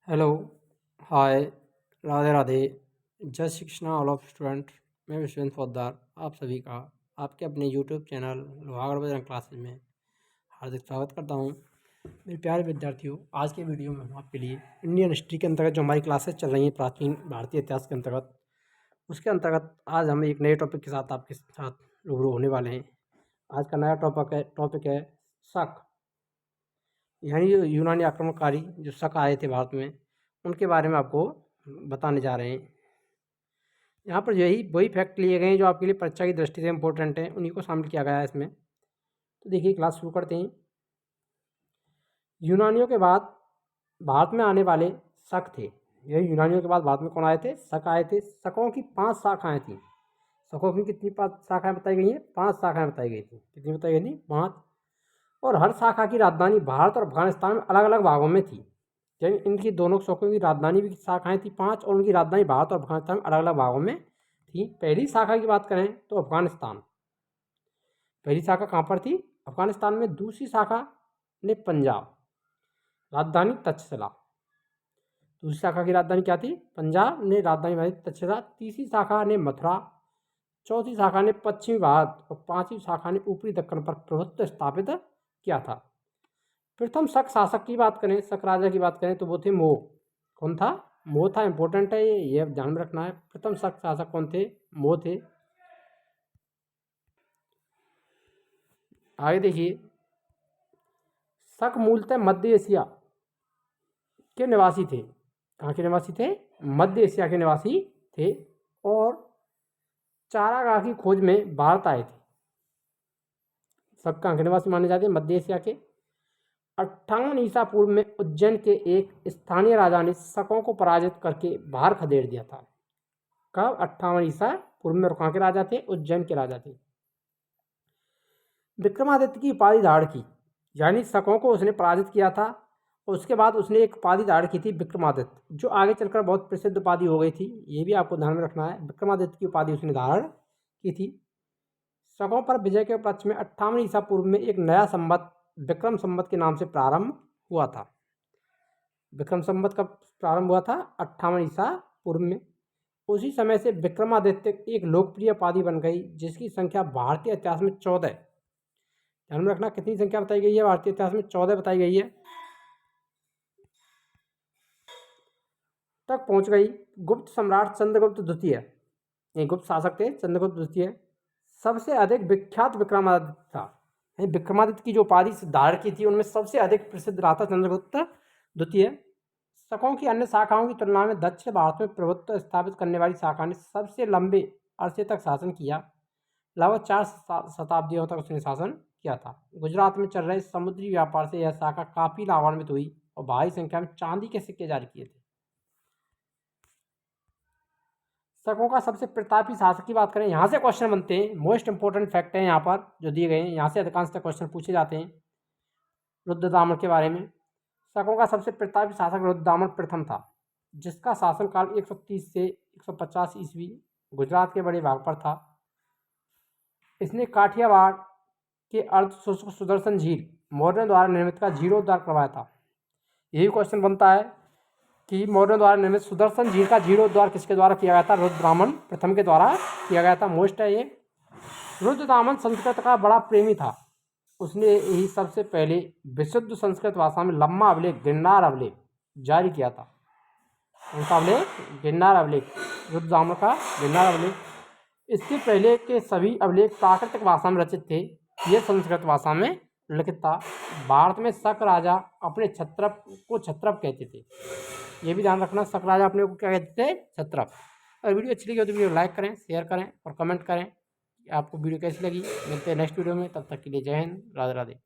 Hello, हाय, राधे राधे। जय Shri Krishna all of student. मैं विश्वेंद्र पोद्दार आप सभी का आपके अपने YouTube channel Lohagarh Bajrang classes में हार्दिक स्वागत करता हूं। मेरे प्यारे विद्यार्थियों, आज के वीडियो में हम आपके लिए इंडियन हिस्ट्री के अंतर्गत जो हमारी क्लासेस चल रही हैं प्राचीन भारतीय इतिहास के अंतर्गत, उसके अंतर्गत आज हम एक नए टॉपिक के साथ आपके साथ रूबरू होने वाले हैं। आज का नया टॉपिक है शक, यानी जो यूनानी आक्रमणकारी जो शक आए थे भारत में, उनके बारे में आपको बताने जा रहे हैं। यहाँ पर यही वही फैक्ट लिए गए हैं जो आपके लिए परीक्षा की दृष्टि से इम्पोर्टेंट है, उन्हीं को शामिल किया गया है इसमें। तो देखिए, क्लास शुरू करते हैं। यूनानियों के बाद भारत में आने वाले शक थे। यही यूनानियों के बाद भारत में कौन आए थे? शक आए थे। शकों की 5 शाखाएँ थीं। शकों की कितनी 5 शाखाएँ बताई गई हैं? 5 शाखाएँ बताई गई थी। कितनी बताई गई थी? 5। और हर शाखा की राजधानी भारत और अफगानिस्तान में अलग अलग भागों में थी। यानी इनकी दोनों शकों की राजधानी भी शाखाएँ थी 5, और उनकी राजधानी भारत और अफगानिस्तान में अलग अलग भागों में थी। पहली शाखा की बात करें तो अफगानिस्तान, पहली शाखा कहाँ पर थी? अफगानिस्तान में। दूसरी शाखा ने पंजाब, राजधानी तक्षशिला। दूसरी शाखा की राजधानी क्या थी? पंजाब ने राजधानी बनाई तक्षशिला। तीसरी शाखा ने मथुरा, चौथी शाखा ने पश्चिमी भारत, और पांचवी शाखा ने ऊपरी दक्कन पर प्रभुत्व स्थापित किया था। प्रथम शक शासक की बात करें, शक राजा की बात करें तो वो थे मोह। कौन था? मोह था। इंपॉर्टेंट है ये ध्यान में रखना है। प्रथम शक शासक कौन थे? मोह थे। आगे देखिए, शक मूलतः मध्य एशिया के निवासी थे। कहाँ के निवासी थे? मध्य एशिया के निवासी थे, और चारागाह की खोज में भारत आए थे। शक कहाँ के निवासी माने जाते हैं? मध्य एशिया के। 58 ईसा पूर्व में उज्जैन के एक स्थानीय राजा ने शकों को पराजित करके बाहर खदेड़ दिया था। कब? 58 ईसा पूर्व में। कहाँ के राजा थे? उज्जैन के राजा थे। विक्रमादित्य की उपाधि धारण की, यानी शकों को उसने पराजित किया था। उसके बाद उसने एक उपाधि धारण की थी विक्रमादित्य, जो आगे चलकर बहुत प्रसिद्ध उपाधि हो गई थी। ये भी आपको ध्यान में रखना है। विक्रमादित्य की उपाधि उसने धारण की थी। शकों पर विजय के उपलक्ष्य में 58 ईसा पूर्व में एक नया संवत विक्रम संवत के नाम से प्रारंभ हुआ था। विक्रम संवत कब प्रारंभ हुआ था? 58 ईसा पूर्व में। उसी समय से विक्रमादित्य एक लोकप्रिय उपाधि बन गई, जिसकी संख्या भारतीय इतिहास में 14, ध्यान में रखना कितनी संख्या बताई गई है? भारतीय इतिहास में 14 बताई गई है, तक पहुंच गई। गुप्त सम्राट चंद्रगुप्त द्वितीय, ये गुप्त शासक थे चंद्रगुप्त द्वितीय, सबसे अधिक विख्यात विक्रमादित्य था। विक्रमादित्य की जो उपाधि धारण की थी उनमें सबसे अधिक प्रसिद्ध रहा था चंद्रगुप्त द्वितीय। शकों की अन्य शाखाओं की तुलना में दक्षिण भारत में प्रभुत्व स्थापित करने वाली शाखा ने सबसे लंबे अरसे तक शासन किया। लगभग 4 शताब्दियों तक उसने शासन किया था। गुजरात में चल रहे समुद्री व्यापार से यह शाखा काफी लाभान्वित हुई, और भारी संख्या में चांदी के सिक्के जारी किए थे। शकों का सबसे प्रतापी शासक की बात करें, यहाँ से क्वेश्चन बनते हैं। मोस्ट इंपोर्टेंट फैक्ट है यहाँ पर जो दिए गए हैं, यहाँ से अधिकांश क्वेश्चन पूछे जाते हैं रुद्रदामन के बारे में। शकों का सबसे प्रतापी शासक रुद्रदामन प्रथम था, जिसका शासनकाल 130 से 150 ईस्वी गुजरात के बड़े भाग पर था। इसने काठियावाड़ के अर्ध शुष्क सुदर्शन झील मौर्यों द्वारा निर्मित का जीर्णोद्धार करवाया था। यही क्वेश्चन बनता है कि मौर्यों द्वारा निर्मित सुदर्शन झील का जीर्णोद्धार किसके द्वारा किया गया था? रुद्रदामन प्रथम के द्वारा किया गया था। मोस्ट है ये। रुद्रदामन संस्कृत का बड़ा प्रेमी था। उसने यही सबसे पहले विशुद्ध संस्कृत भाषा में लम्मा अभिलेख गिरनार अभिलेख जारी किया था। उनका अभिलेख गिरनार अभिलेख, रुद्रदामन का गिरनार अभिलेख। इसके पहले के सभी अभिलेख प्राकृतिक भाषा में रचित थे, यह संस्कृत भाषा में लिखित था। भारत में शक राजा अपने छत्रप को छत्रप कहते थे। ये भी ध्यान रखना, शक राजा अपने को क्या कहते थे? छत्रप। अगर वीडियो अच्छी लगी हो तो वीडियो लाइक करें, शेयर करें और कमेंट करें। आपको वीडियो कैसी लगी? मिलते हैं नेक्स्ट वीडियो में, तब तक के लिए जय हिंद, राधे राधे।